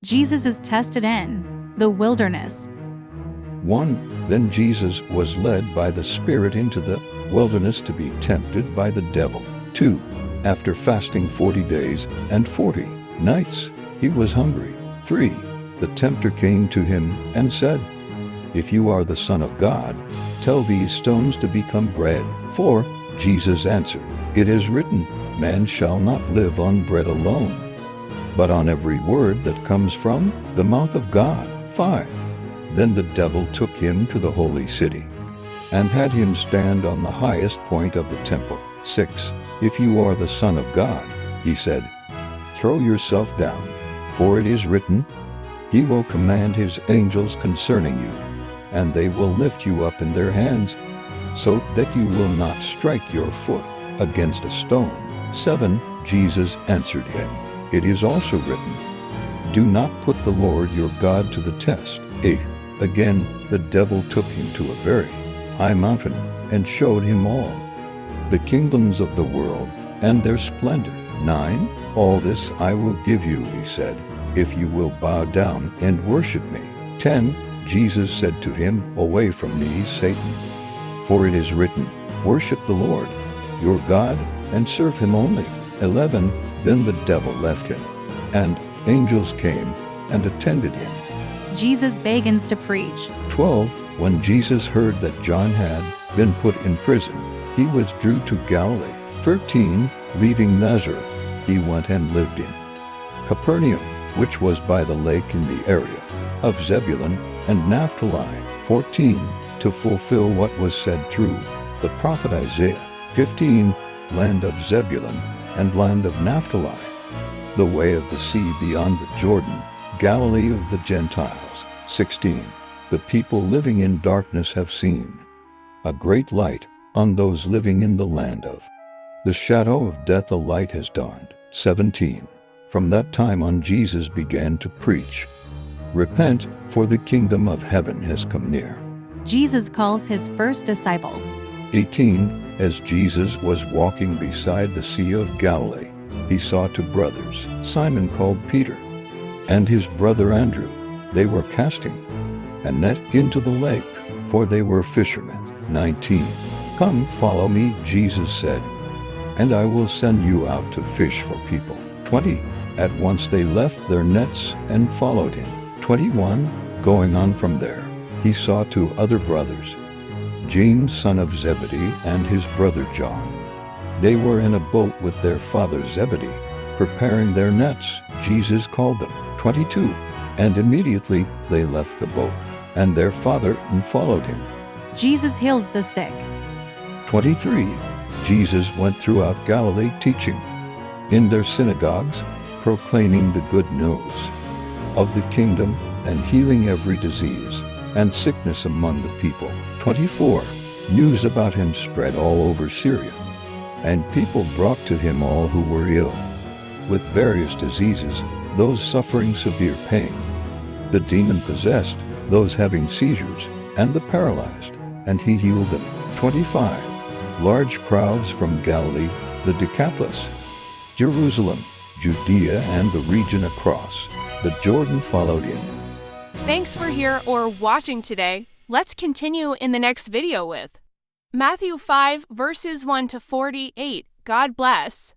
Jesus is tested in the wilderness. 1. Then Jesus was led by the Spirit into the wilderness to be tempted by the devil. 2. After fasting 40 days and 40 nights, he was hungry. 3. The tempter came to him and said, "If you are the Son of God, tell these stones to become bread." 4. Jesus answered, "It is written, man shall not live on bread alone, but on every word that comes from the mouth of God." 5. Then the devil took him to the holy city and had him stand on the highest point of the temple. 6. "If you are the Son of God," he said, "throw yourself down, for it is written, he will command his angels concerning you, and they will lift you up in their hands, so that you will not strike your foot against a stone." 7. Jesus answered him, "It is also written, do not put the Lord your God to the test." 8. Again the devil took him to a very high mountain and showed him all the kingdoms of the world and their splendor. 9. "All this I will give you," he said, "if you will bow down and worship me." 10. Jesus said to him, "Away from me, Satan, for it is written, worship the Lord your God and serve him only." 11. Then the devil left him, and angels came and attended him. Jesus begins to preach. 12. When Jesus heard that John had been put in prison, he withdrew to Galilee. 13. Leaving Nazareth, he went and lived in Capernaum, which was by the lake in the area of Zebulun and Naphtali. 14. To fulfill what was said through the prophet Isaiah. 15. Land of Zebulun and land of Naphtali, the way of the sea beyond the Jordan, Galilee of the Gentiles. 16. The people living in darkness have seen a great light. On those living in the land of the shadow of death a light has dawned. 17. From that time on Jesus began to preach, "Repent, for the kingdom of heaven has come near." Jesus calls his first disciples. 18. As Jesus was walking beside the Sea of Galilee, he saw two brothers, Simon called Peter, and his brother Andrew. They were casting a net into the lake, for they were fishermen. 19. "Come, follow me," Jesus said, "and I will send you out to fish for people." 20. At once they left their nets and followed him. 21. Going on from there, he saw two other brothers, James son of Zebedee and his brother John. They were in a boat with their father Zebedee, preparing their nets. Jesus called them. 22. And immediately they left the boat and their father and followed him. Jesus heals the sick. 23. Jesus went throughout Galilee teaching in their synagogues, proclaiming the good news of the kingdom and healing every disease and sickness among the people. 24. News about him spread all over Syria, and people brought to him all who were ill with various diseases, those suffering severe pain, the demon-possessed, those having seizures, and the paralyzed, and he healed them. 25. Large crowds from Galilee, the Decapolis, Jerusalem, Judea, and the region across the Jordan followed him. Thanks for here or watching today. Let's continue in the next video with Matthew 5 verses 1 to 48. God bless.